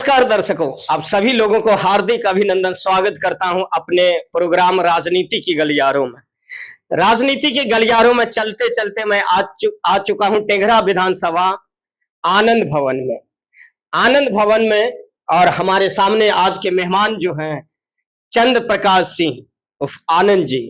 नमस्कार दर्शकों, आप सभी लोगों को हार्दिक अभिनंदन स्वागत करता हूं अपने प्रोग्राम राजनीति की गलियारों में। राजनीति के गलियारों में चलते चलते मैं आ चुका हूं टेघरा विधानसभा आनंद भवन में। आनंद भवन में और हमारे सामने आज के मेहमान जो हैं चंद्र प्रकाश सिंह उर्फ आनंद जी,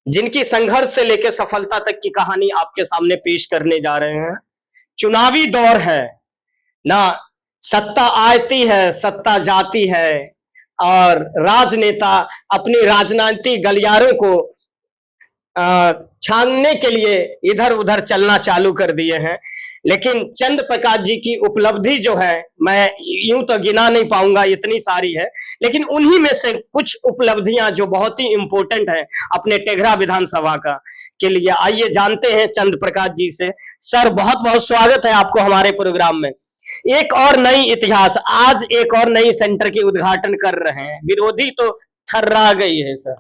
जिनकी संघर्ष से लेकर सफलता तक की कहानी आपके सामने पेश करने जा रहे हैं। चुनावी दौर है ना, सत्ता आती है सत्ता जाती है और राजनेता अपनी राजनीतिक गलियारों को छानने के लिए इधर उधर चलना चालू कर दिए हैं। लेकिन चंद्र प्रकाश जी की उपलब्धि जो है, मैं यूं तो गिना नहीं पाऊंगा, इतनी सारी है, लेकिन उन्हीं में से कुछ उपलब्धियां जो बहुत ही इंपॉर्टेंट है अपने टेघरा विधानसभा का के लिए। आइए जानते हैं चंद्र प्रकाश जी से। सर, बहुत बहुत स्वागत है आपको हमारे प्रोग्राम में। एक और नई इतिहास, आज एक और नई सेंटर की उद्घाटन कर रहे हैं, विरोधी तो थर्रा गई है। सर,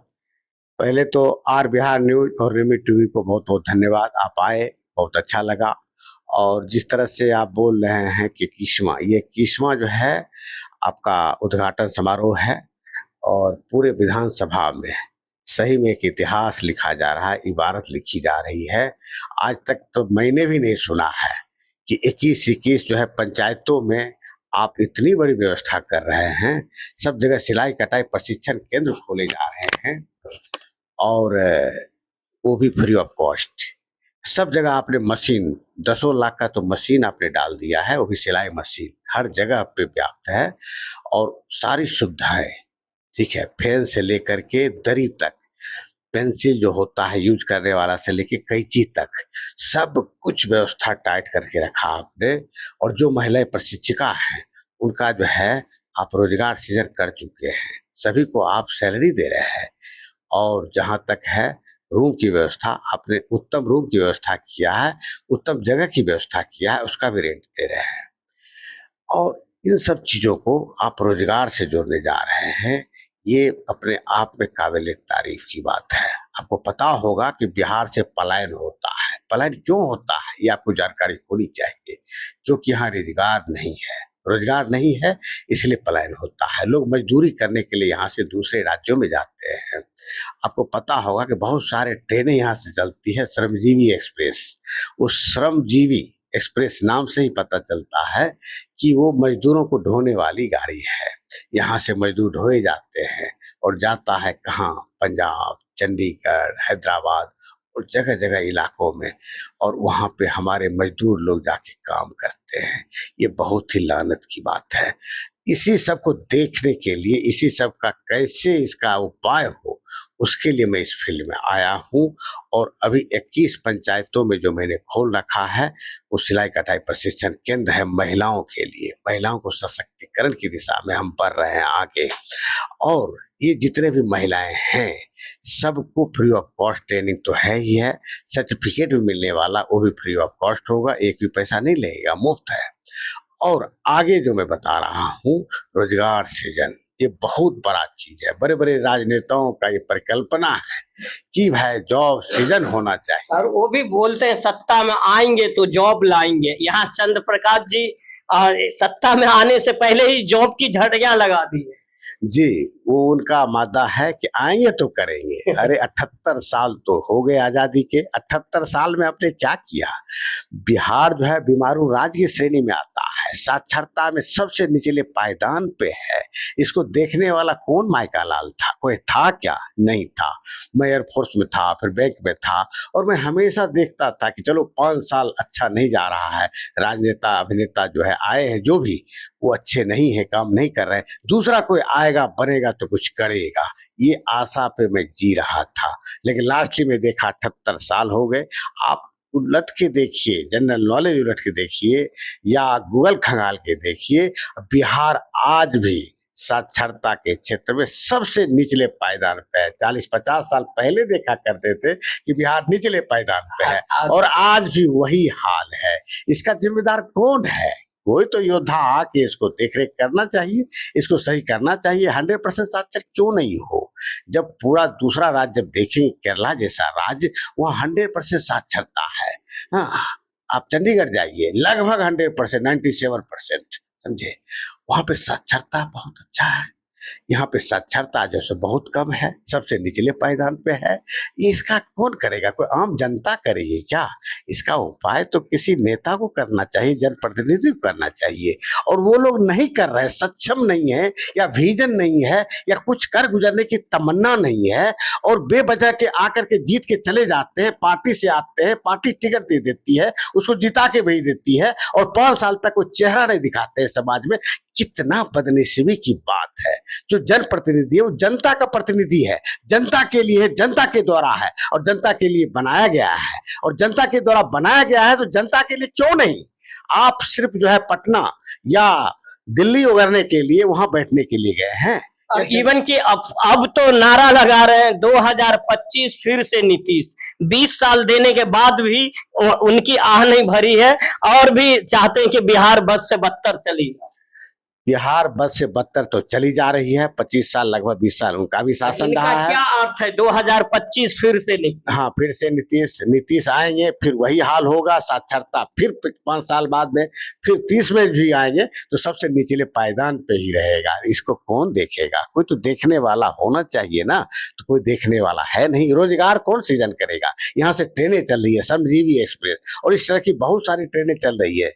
पहले तो आर बिहार न्यूज और रिमी टीवी को बहुत बहुत धन्यवाद, आप आए, बहुत अच्छा लगा। और जिस तरह से आप बोल रहे हैं कि ये किस्मा जो है आपका उद्घाटन समारोह है और पूरे विधानसभा में सही में एक इतिहास लिखा जा रहा है, इबारत लिखी जा रही है। आज तक तो मैंने भी नहीं सुना है कि 21 जो है पंचायतों में आप इतनी बड़ी व्यवस्था कर रहे हैं। सब जगह सिलाई कटाई प्रशिक्षण केंद्र खोले जा रहे हैं और वो भी फ्री ऑफ कॉस्ट। सब जगह आपने मशीन, 10 लाख का तो मशीन आपने डाल दिया है, वो भी सिलाई मशीन हर जगह पे व्याप्त है। और सारी सुविधाएं, ठीक है, फैन से लेकर के दरी तक, पेंसिल जो होता है यूज करने वाला से लेके कैंची तक, सब कुछ व्यवस्था टाइट करके रखा आपने। और जो महिलाएं प्रशिक्षिका हैं उनका जो है आप रोजगार सृजन कर चुके हैं, सभी को आप सैलरी दे रहे हैं। और जहां तक है रूम की व्यवस्था, आपने उत्तम रूम की व्यवस्था किया है, उत्तम जगह की व्यवस्था किया है, उसका भी रेंट दे रहे हैं। और इन सब चीजों को आप रोजगार से जोड़ने जा रहे हैं, ये अपने आप में काबिल तारीफ की बात है। आपको पता होगा कि बिहार से पलायन होता है। पलायन क्यों होता है ये आपको जानकारी होनी चाहिए, क्योंकि यहाँ रोजगार नहीं है, इसलिए पलायन होता है। लोग मजदूरी करने के लिए यहाँ से दूसरे राज्यों में जाते हैं। आपको पता होगा कि बहुत सारे ट्रेनें यहाँ से चलती है, श्रमजीवी एक्सप्रेस। उस श्रमजीवी एक्सप्रेस नाम से ही पता चलता है कि वो मजदूरों को ढोने वाली गाड़ी है। यहाँ से मजदूर ढोए जाते हैं और जाता है कहाँ, पंजाब, चंडीगढ़, हैदराबाद और जगह जगह इलाकों में, और वहाँ पे हमारे मजदूर लोग जाके काम करते हैं। ये बहुत ही लानत की बात है। इसी सब को देखने के लिए, इसी सब का कैसे इसका उपाय हो, उसके लिए मैं इस फील्ड में आया हूँ। और अभी 21 पंचायतों में जो मैंने खोल रखा है वो सिलाई कटाई प्रशिक्षण केंद्र है महिलाओं के लिए। महिलाओं को सशक्तिकरण की दिशा में हम बढ़ रहे हैं आगे। और ये जितने भी महिलाएं हैं सबको फ्री ऑफ कॉस्ट ट्रेनिंग तो है ही है, सर्टिफिकेट भी मिलने वाला, वो भी फ्री ऑफ कॉस्ट होगा, एक भी पैसा नहीं लगेगा, मुफ्त है। और आगे जो मैं बता रहा हूँ रोजगार सृजन, ये बहुत बड़ा चीज है। बड़े बड़े राजनेताओं का ये परिकल्पना है कि भाई जॉब सृजन होना चाहिए, और वो भी बोलते हैं सत्ता में आएंगे तो जॉब लाएंगे। यहाँ चंद्र प्रकाश जी सत्ता में आने से पहले ही जॉब की झड़ियां लगा दी है। जी, वो उनका मादा है कि आएंगे तो करेंगे। अरे 78 साल तो हो गए आजादी के, 78 साल में आपने क्या किया? बिहार जो है बीमारू राज्य की श्रेणी में आता है, साक्षरता में सबसे निचले पायदान पे है। इसको देखने वाला कौन माइका लाल था? कोई था क्या? नहीं था। मैं एयरफोर्स में था, फिर बैंक में था, और मैं हमेशा देखता था कि चलो 5 साल अच्छा नहीं जा रहा है, राजनेता अभिनेता जो है आए हैं, जो भी वो अच्छे नहीं है, काम नहीं कर रहे, दूसरा कोई आएगा बनेगा तो कुछ करेगा, ये आशा पे मैं जी रहा था। लेकिन लास्टली में देखा 78 साल हो गए। आप उलट के देखिए, जनरल नॉलेज उलट के देखिए या गूगल खंगाल के देखिए, बिहार आज भी साक्षरता के क्षेत्र में सबसे निचले पायदान पे है। 40-50 साल पहले देखा करते थे कि बिहार निचले पायदान पे है, और आज भी वही हाल है। इसका जिम्मेदार कौन है? कोई तो योद्धा आके इसको देखरेख करना चाहिए, इसको सही करना चाहिए। 100% साक्षर क्यों नहीं हो? जब पूरा दूसरा राज्य जब देखेंगे, केरला जैसा राज्य, वहाँ 100% साक्षरता है। हाँ, आप चंडीगढ़ जाइए, लगभग 100%, 97% समझे। वहां पे साक्षरता बहुत अच्छा है, यहाँ पे साक्षरता जो है बहुत कम है, सबसे निचले पायदान पे है। ये इसका कौन करेगा, कोई आम जनता करेगी क्या? इसका उपाय तो किसी नेता को करना चाहिए, जनप्रतिनिधि को करना चाहिए, और वो लोग नहीं कर रहे, सक्षम नहीं है, या विजन नहीं है, या कुछ कर गुजरने की तमन्ना नहीं है, और बेवजह के आकर के जीत के चले जाते हैं। पार्टी से आते हैं, पार्टी टिकट दे देती है, उसको जिता के भेज देती है, और 5 साल तक वो चेहरा नहीं दिखाते हैं समाज में। कितना बदनसीबी की बात है। जो जनप्रतिनिधि है वो जनता का प्रतिनिधि है, जनता के लिए है, जनता के द्वारा है, और जनता के लिए बनाया गया है, और जनता के द्वारा बनाया गया है, तो जनता के लिए क्यों नहीं? आप सिर्फ जो है पटना या दिल्ली उगरने के लिए वहां बैठने के लिए गए हैं। और इवन कि अब तो नारा लगा रहे हैं 2025 फिर से नीतीश। 20 साल देने के बाद भी उनकी आह नहीं भरी है, और भी चाहते हैं कि बिहार बद से बदतर चली जाए। बिहार बद से बदतर तो चली जा रही है। 25 साल, लगभग 20 साल उनका भी शासन रहा है। क्या अर्थ है 2025 फिर से नहीं? हाँ, फिर से नीतीश आएंगे, फिर वही हाल होगा। साक्षरता फिर 5 साल बाद में, फिर 30 में भी आएंगे तो सबसे निचले पायदान पे ही रहेगा। इसको कौन देखेगा? कोई तो देखने वाला होना चाहिए ना, तो कोई देखने वाला है नहीं। रोजगार कौन सृजन करेगा? यहाँ से ट्रेनें चल रही है, श्रमजीवी एक्सप्रेस, और इस तरह की बहुत सारी ट्रेनें चल रही है।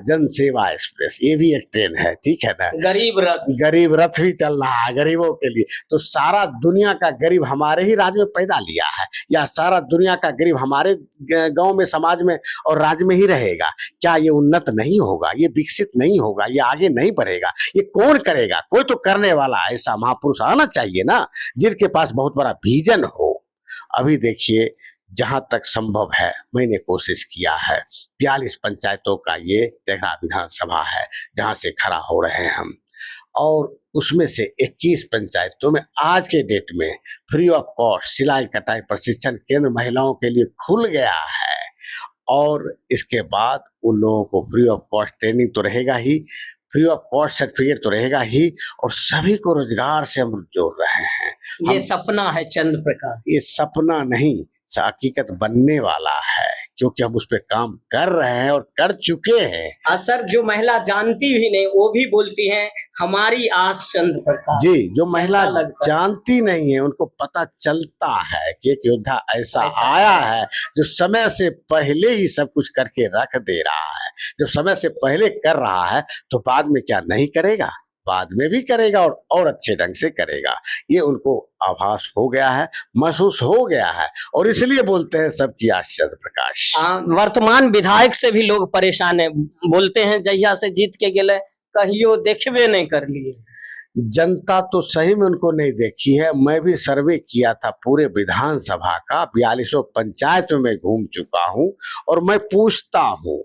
जन सेवा एक्सप्रेस, ये भी एक ट्रेन है, ठीक है ना। गरीब रथ भी चल रहा है गरीबों के लिए। तो सारा दुनिया का गरीब हमारे ही राज्य में पैदा लिया है, या सारा दुनिया का गरीब हमारे गांव में, समाज में और राज्य में ही रहेगा? क्या ये उन्नत नहीं होगा? ये विकसित नहीं होगा? ये आगे नहीं बढ़ेगा? ये कौन करेगा? कोई तो करने वाला ऐसा महापुरुष आना चाहिए ना, जिनके पास बहुत बड़ा विजन हो। अभी देखिए, जहां तक संभव है मैंने कोशिश किया है। 42 पंचायतों का ये तेघड़ा विधानसभा है जहां से खड़ा हो रहे हैं हम, और उसमें से 21 पंचायतों में आज के डेट में फ्री ऑफ कॉस्ट सिलाई कटाई प्रशिक्षण केंद्र महिलाओं के लिए खुल गया है। और इसके बाद उन लोगों को फ्री ऑफ कॉस्ट ट्रेनिंग तो रहेगा ही, फ्री ऑफ कॉस्ट सर्टिफिकेट तो रहेगा ही, और सभी को रोजगार से हम जोड़ रहे हैं। ये सपना है चंद्र प्रकाश, ये सपना नहीं, हकीकत बनने वाला है, क्योंकि हम उस पर काम कर रहे हैं और कर चुके हैं। सर, जो महिला जानती भी नहीं वो भी बोलती हैं हमारी आस चंद्र प्रकाश। जी, जो महिला जानती नहीं है उनको पता चलता है कि एक योद्धा ऐसा आया है जो समय से पहले ही सब कुछ करके रख दे रहा है। जब समय से पहले कर रहा है तो बाद में क्या नहीं करेगा? बाद में भी करेगा, और अच्छे ढंग से करेगा। ये उनको आभास हो गया है, महसूस हो गया है, और इसलिए बोलते हैं सबकी आस चंद्र प्रकाश। वर्तमान विधायक से भी लोग परेशान है, बोलते हैं जहिया से जीत के गेले कहियो देखबे नहीं कर लिए। जनता तो सही में उनको नहीं देखी है। मैं भी सर्वे किया था पूरे विधानसभा का, 42 पंचायतों में घूम चुका हूं, और मैं पूछता हूं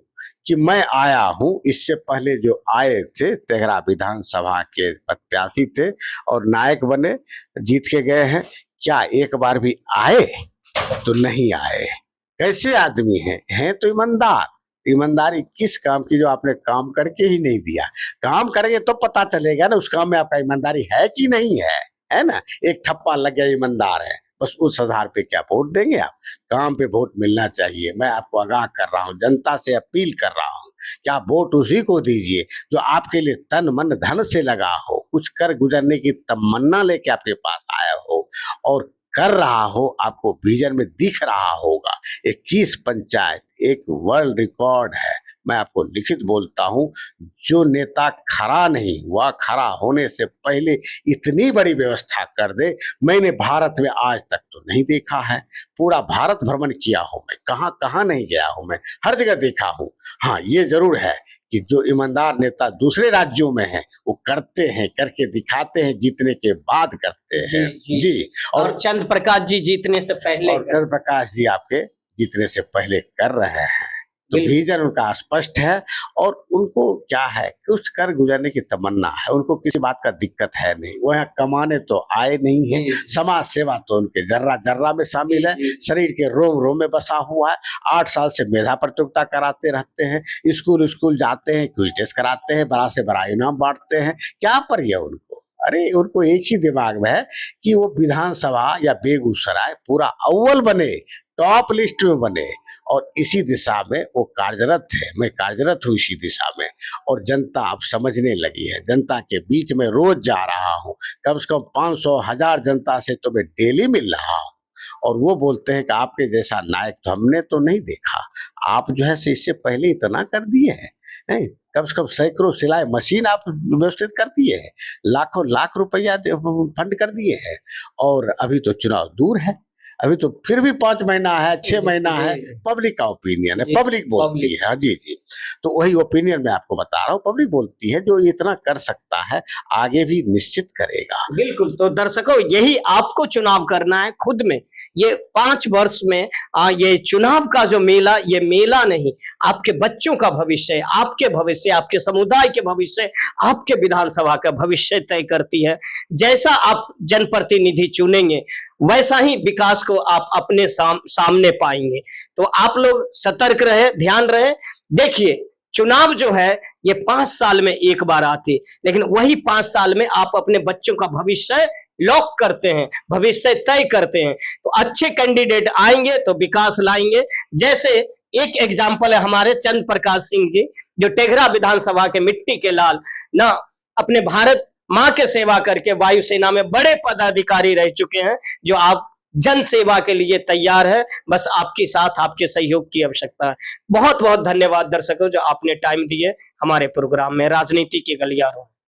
कि मैं आया हूं, इससे पहले जो आए थे तेघड़ा विधानसभा के प्रत्याशी थे और नायक बने, जीत के गए हैं, क्या एक बार भी आए? तो नहीं आए। कैसे आदमी हैं तो ईमानदार। ईमानदारी किस काम की जो आपने काम करके ही नहीं दिया? काम करेंगे तो पता चलेगा ना उस काम में आपका ईमानदारी है कि नहीं है ना। एक ठप्पा लग गया ईमानदार है, बस उस आधार पे क्या वोट देंगे आप? काम पे वोट मिलना चाहिए। मैं आपको आगाह कर रहा हूँ, जनता से अपील कर रहा हूँ कि आप वोट उसी को दीजिए जो आपके लिए तन मन धन से लगा हो, कुछ कर गुजरने की तमन्ना लेके आपके पास आया हो और कर रहा हो, आपको विजन में दिख रहा होगा। 21 पंचायत एक वर्ल्ड रिकॉर्ड है। मैं आपको लिखित बोलता हूं, जो नेता खड़ा नहीं हुआ, खड़ा होने से पहले इतनी बड़ी व्यवस्था कर दे, मैंने भारत में आज तक तो नहीं देखा है। पूरा भारत भ्रमण किया हूं मैं, कहां कहां नहीं गया हूं मैं, हर जगह देखा हूं। हाँ, ये जरूर है कि जो ईमानदार नेता दूसरे राज्यों में हैं वो करते हैं, करके दिखाते हैं, जीतने के बाद करते हैं। जी। और चंद्र प्रकाश जी जीतने से पहले, और चंद्र प्रकाश जी आपके जीतने से पहले कर रहे हैं। तो विजन उनका स्पष्ट है, और उनको क्या है, कुछ कर गुजरने की तमन्ना है। उनको किसी बात का दिक्कत है नहीं। वो यहाँ कमाने तो आए नहीं है, समाज सेवा तो उनके जर्रा जर्रा में शामिल है, शरीर के रोम रोम में बसा हुआ है। 8 साल से मेधा प्रतियोगिता कराते रहते हैं, स्कूल स्कूल जाते हैं, क्विज टेस्ट कराते हैं, बड़ा से बड़ा इनाम बांटते हैं। क्या पर है उनको? अरे उनको एक ही दिमाग में है कि वो विधानसभा या बेगूसराय पूरा अव्वल बने, टॉप लिस्ट में बने, और इसी दिशा में वो कार्यरत है, मैं कार्यरत हूँ इसी दिशा में। और जनता अब समझने लगी है, जनता के बीच में रोज जा रहा हूँ, कम से कम 500,000 जनता से तो मैं डेली मिल रहा हूँ, और वो बोलते हैं कि आपके जैसा नायक तो हमने तो नहीं देखा। आप जो है इससे पहले इतना कर दिए हैं, कम से कम सैकड़ों सिलाई मशीन आप व्यवस्थित कर दिए हैं, लाखों लाख रुपया फंड कर दिए हैं, और अभी तो चुनाव दूर है, अभी तो फिर भी 5 महीना है, 6 महीना है, पब्लिक का ओपिनियन है, पब्लिक बोलती है। जी जी, तो वही ओपिनियन मैं आपको बता रहा हूँ, पब्लिक बोलती है जो इतना कर सकता है आगे भी निश्चित करेगा। बिल्कुल। तो दर्शकों, यही आपको चुनाव करना है खुद में। ये 5 वर्ष में ये चुनाव का जो मेला, ये मेला नहीं, आपके बच्चों का भविष्य, आपके भविष्य, आपके समुदाय के भविष्य, आपके विधानसभा का भविष्य तय करती है। जैसा आप जनप्रतिनिधि चुनेंगे वैसा ही विकास को आप अपने सामने पाएंगे। तो आप लोग सतर्क रहे, ध्यान रहे। देखिए, चुनाव जो है ये 5 साल में एक बार आती, लेकिन वही 5 साल में आप अपने बच्चों का भविष्य लॉक करते हैं, भविष्य तय करते हैं। तो अच्छे कैंडिडेट आएंगे तो विकास लाएंगे। जैसे एक एग्जाम्पल है हमारे चंद्र प्रकाश सिंह जी, जो टेघरा विधानसभा के मिट्टी के लाल ना, अपने भारत माँ के सेवा करके वायुसेना में बड़े पदाधिकारी रह चुके हैं, जो आप जन सेवा के लिए तैयार है। बस आपके साथ, आपके सहयोग की आवश्यकता है। बहुत बहुत धन्यवाद दर्शकों, जो आपने टाइम दिए हमारे प्रोग्राम में राजनीति के गलियारों।